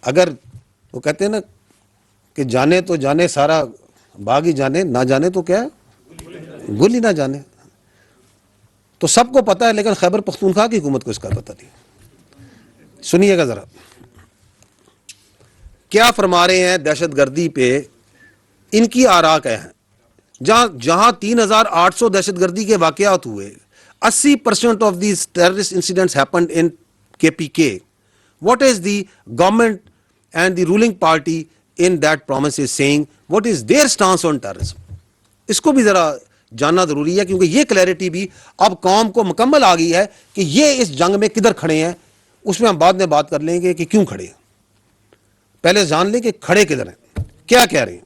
اگر وہ کہتے ہیں نا کہ جانے تو جانے سارا باغ ہی جانے، نہ جانے تو کیا ہے گل ہی نہ جانے. تو سب کو پتا ہے لیکن خیبر پختونخوا کی حکومت کو اس کا پتہ نہیں. سنیے گا ذرا کیا فرما رہے ہیں دہشت گردی پہ. ان کی آراء کیا ہیں؟ جہاں 3800 دہشت گردی کے واقعات ہوئے، 80% of these terrorist incidents happened in KPK. What is the government and the ruling party in that promise is saying? What is their stance on terrorism? اس کو بھی ذرا جاننا ضروری ہے، کیونکہ یہ کلیئرٹی بھی اب قوم کو مکمل آ گئی ہے کہ یہ اس جنگ میں کدھر کھڑے ہیں. اس میں ہم بعد میں بات کر لیں گے کہ کیوں کھڑے ہیں. پہلے جان لیں کہ کھڑے کدھر ہیں، کیا کہہ رہے ہیں.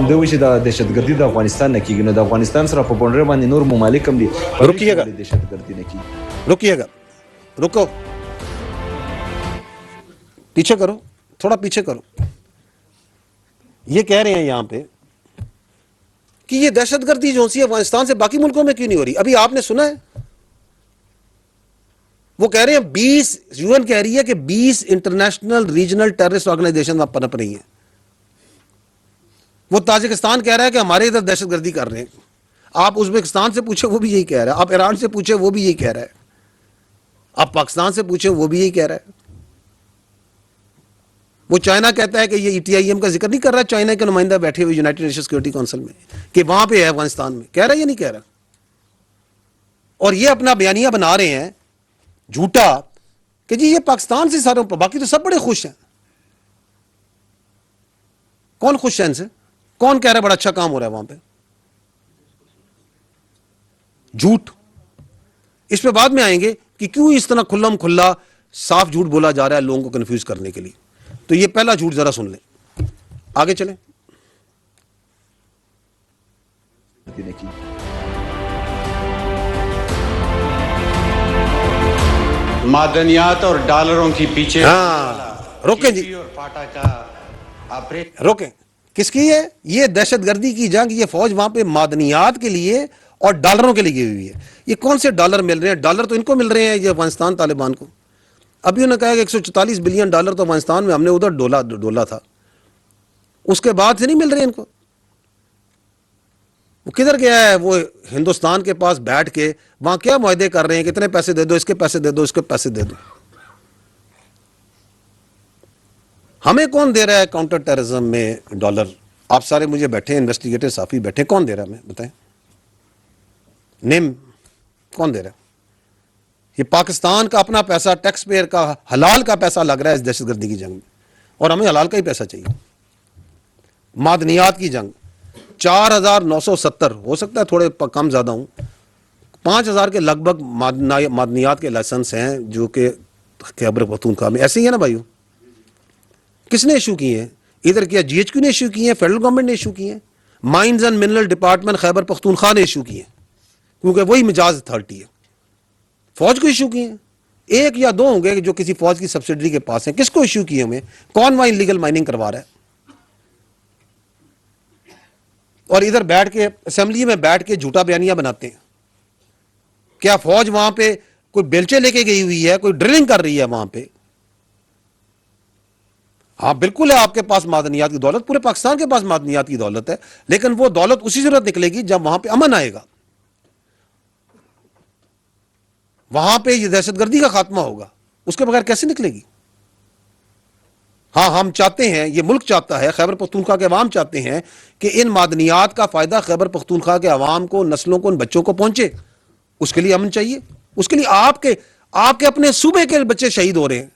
دوی چې د دهشتګردي د افغانستان نه کیږي، نو د افغانستان سره په بونډر باندې نور ممالک هم دي. رکیے گا دهشتګردي نه کیږي. رکیے گا، رکو، پیچھے کرو، تھوڑا پیچھے کرو. یہ کہہ رہے ہیں یہاں پہ کہ یہ دہشت گردی جو سی افغانستان سے باقی ملکوں میں کیوں نہیں ہو رہی. ابھی آپ نے سنا ہے وہ کہہ رہے ہیں 20 UN کہہ رہی ہے کہ 20 انٹرنیشنل ریجنل ٹیررسٹ آرگنائزیشن اب پنپ رہی ہیں. وہ تاجکستان کہہ رہا ہے کہ ہمارے ادھر دہشت گردی کر رہے ہیں. آپ ازبکستان سے پوچھیں وہ بھی یہی کہہ رہا ہے. آپ ایران سے پوچھیں وہ بھی یہی کہہ رہا ہے. آپ پاکستان سے پوچھیں وہ بھی یہی کہہ رہا ہے. وہ چائنا کہتا ہے کہ یہ ETIM کا ذکر نہیں کر رہا. چائنا کے نمائندہ بیٹھے ہوئے یونائٹڈ نیشن سیکورٹی کونسل میں کہ وہاں پہ ہے افغانستان میں. کہہ رہا ہے یا نہیں کہہ رہا؟ اور یہ اپنا بیانیہ بنا رہے ہیں جھوٹا کہ جی یہ پاکستان سے سارے، باقی تو سب بڑے خوش ہیں. کون خوش ہے ان سے؟ کون کہہ رہا ہے بڑا اچھا کام ہو رہا ہے وہاں پہ؟ جھوٹ. اس پہ بعد میں آئیں گے کہ کیوں اس طرح کھلم کھلا صاف جھوٹ بولا جا رہا ہے لوگوں کو کنفیوز کرنے کے لیے. تو یہ پہلا جھوٹ ذرا سن لیں، آگے چلیں. معدنیات اور ڈالروں کی پیچھے روکیں جی، روکیں. کس کی ہے یہ دہشت گردی کی جنگ؟ یہ فوج وہاں پہ معدنیات کے لیے اور ڈالروں کے لیے گئی ہوئی ہے. یہ کون سے ڈالر مل رہے ہیں؟ ڈالر تو ان کو مل رہے ہیں یہ افغانستان طالبان کو. ابھی انہوں نے کہا کہ 144 بلین ڈالر تو افغانستان میں ہم نے ادھر ڈولا تھا. اس کے بعد سے نہیں مل رہے ان کو. وہ کدھر گیا ہے؟ وہ ہندوستان کے پاس بیٹھ کے وہاں کیا معاہدے کر رہے ہیں کہ اتنے پیسے دے دو، اس کے پیسے دے دو، اس کے پیسے دے دو. ہمیں کون دے رہا ہے کاؤنٹر ٹیررزم میں ڈالر؟ آپ سارے مجھے بیٹھے انویسٹیگیٹر صافی بیٹھے، کون دے رہا ہے ہمیں بتائیں؟ نیم کون دے رہا ہے؟ یہ پاکستان کا اپنا پیسہ، ٹیکس پیئر کا حلال کا پیسہ لگ رہا ہے اس دہشت گردی کی جنگ میں، اور ہمیں حلال کا ہی پیسہ چاہیے. معدنیات کی جنگ 4970، ہو سکتا ہے تھوڑے کم زیادہ ہوں، 5000 کے لگ بھگ معدنیات کے لائسنس ہیں جو کہ خیبر پختونخوا میں. ایسے ہی ہے نا بھائیو؟ کس نے ایشو کی ہیں؟ ادھر کیا GHQ نے ایشو کی ہیں، فیڈرل گورنمنٹ نے ایشو کی ہیں، mines and mineral department Khyber Pakhtunkhwa نے ایشو کی ہیں کیونکہ وہی مجاز اتھارٹی ہے. فوج کو ایشو کی ہیں، ایک یا دو ہوں گے جو کسی فوج کی سبسڈری کے پاس ہیں. کس کو ایشو کی ہمیں؟ کون وہاں انلیگل مائننگ کروا رہا ہے؟ اور ادھر بیٹھ کے اسمبلی میں بیٹھ کے جھوٹا بیانیہ بناتے ہیں. کیا فوج وہاں پہ کوئی بیلچے لے کے گئی ہوئی ہے، کوئی ڈرلنگ کر رہی ہے وہاں پہ؟ ہاں بالکل ہے، آپ کے پاس معدنیات کی دولت، پورے پاکستان کے پاس معدنیات کی دولت ہے، لیکن وہ دولت اسی صورت نکلے گی جب وہاں پہ امن آئے گا، وہاں پہ یہ دہشت گردی کا خاتمہ ہوگا. اس کے بغیر کیسے نکلے گی؟ ہاں ہم چاہتے ہیں، یہ ملک چاہتا ہے، خیبر پختونخوا کے عوام چاہتے ہیں کہ ان معدنیات کا فائدہ خیبر پختونخوا کے عوام کو، نسلوں کو، ان بچوں کو پہنچے. اس کے لیے امن چاہیے. اس کے لیے آپ کے اپنے صوبے کے بچے شہید ہو رہے ہیں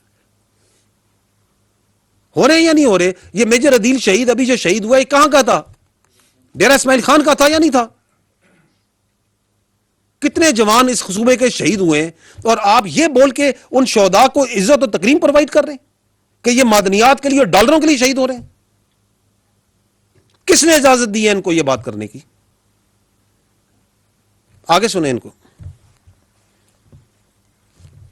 یا نہیں ہو رہے؟ یہ میجر عدیل شہید ابھی جو شہید ہوا ہے کہاں کا تھا؟ ڈیرہ اسماعیل خان کا تھا یا نہیں تھا؟ کتنے جوان اس صوبے کے شہید ہوئے ہیں، اور آپ یہ بول کے ان شہداء کو عزت و تکریم پرووائڈ کر رہے ہیں کہ یہ معدنیات کے لیے اور ڈالروں کے لیے شہید ہو رہے ہیں. کس نے اجازت دی ہے ان کو یہ بات کرنے کی؟ آگے سنیں ان کو.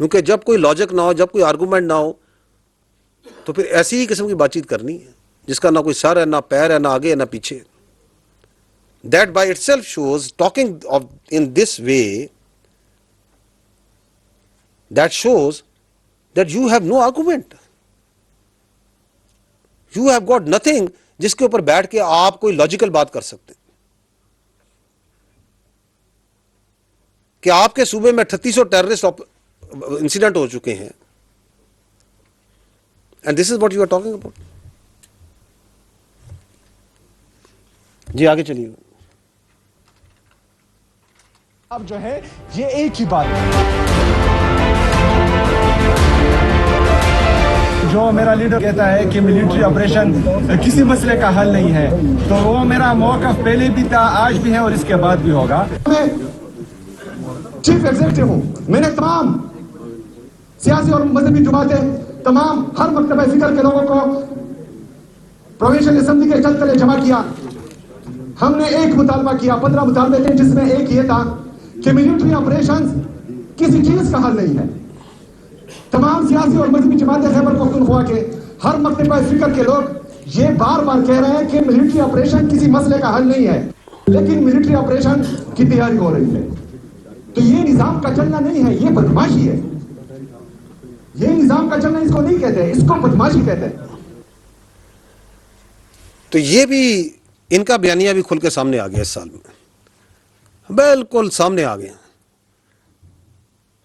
کیونکہ جب کوئی لاجک نہ ہو, جب کوئی آرگومنٹ نہ ہو, تو پھر ایسی ہی قسم کی بات چیت کرنی ہے جس کا نہ کوئی سر ہے, نہ پیر ہے, نہ آگے ہے, نہ پیچھے. That by itself shows, talking of in this way, that shows that you have no argument. You have got nothing جس کے اوپر بیٹھ کے آپ کوئی لاجیکل بات کر سکتے کہ آپ کے صوبے میں 3800 ٹیررسٹ انسیڈنٹ ہو چکے ہیں. And this is what you are talking about. جی آگے چلیے. اب جو ہے یہ ایک ہی بات ہے. جو میرا لیڈر کہتا ہے کہ ملٹری آپریشن کسی مسئلے کا حل نہیں ہے, تو وہ میرا موقف پہلے بھی تھا, آج بھی ہے اور اس کے بعد بھی ہوگا. میں چیف ایگزیکٹو ہوں. میں نے تمام سیاسی اور مذہبی جماعتیں, تمام ہر مکتبہ فکر کے لوگوں کو پروونشل اسمبلی کے چل تلے جمع کیا. ہم نے ایک مطالبہ کیا, 15 مطالبے تھے, جس میں ایک یہ تھا کہ ملٹری آپریشن کسی چیز کا حل نہیں ہے. تمام سیاسی اور مذہبی جماعتیں خیبر پختونخوا کے ہر مکتبہ فکر کے لوگ یہ بار بار کہہ رہے ہیں کہ ملٹری آپریشن کسی مسئلے کا حل نہیں ہے, لیکن ملٹری آپریشن کی تیاری ہو رہی ہے. تو یہ نظام کا چلنا نہیں ہے, یہ بدماشی ہے. یہ نظام کا چلنا اس کو نہیں کہتے, اس کو بدماشی کہتے ہیں. تو یہ بھی ان کا بیانیہ بھی کھل کے سامنے آ گیا اس سال میں, بالکل سامنے آ گیا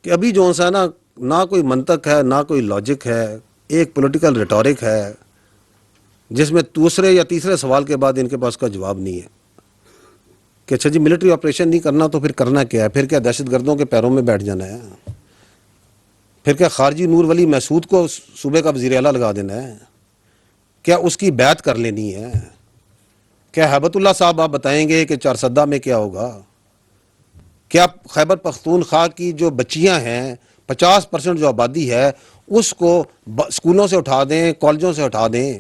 کہ ابھی جو سا نا, نہ کوئی منطق ہے, نہ کوئی لاجک ہے, ایک پولیٹیکل ریٹورک ہے جس میں دوسرے یا تیسرے سوال کے بعد ان کے پاس کا جواب نہیں ہے کہ اچھا جی ملٹری آپریشن نہیں کرنا تو پھر کرنا کیا ہے؟ پھر کیا دہشت گردوں کے پیروں میں بیٹھ جانا ہے؟ پھر کیا خارجی نور ولی محسود کو صوبے کا وزیر اعلیٰ لگا دینا ہے؟ کیا اس کی بیعت کر لینی ہے؟ کیا ہیبت اللہ صاحب آپ بتائیں گے کہ چارسدہ میں کیا ہوگا؟ کیا خیبر پختونخوا کی جو بچیاں ہیں, 50% جو آبادی ہے, اس کو اسکولوں سے اٹھا دیں, کالجوں سے اٹھا دیں,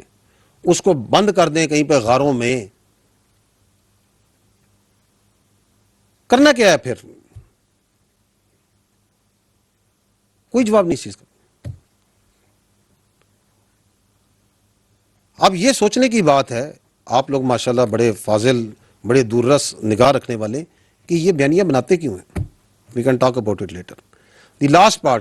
اس کو بند کر دیں کہیں پہ غاروں میں؟ کرنا کیا ہے پھر؟ کوئی جواب نہیں اس چیز کا. اب یہ سوچنے کی بات ہے, آپ لوگ ماشاءاللہ بڑے فاضل, بڑے دوررس نگاہ رکھنے والے, کہ یہ بیانیہ بناتے کیوں ہیں. We can talk about it later. The last part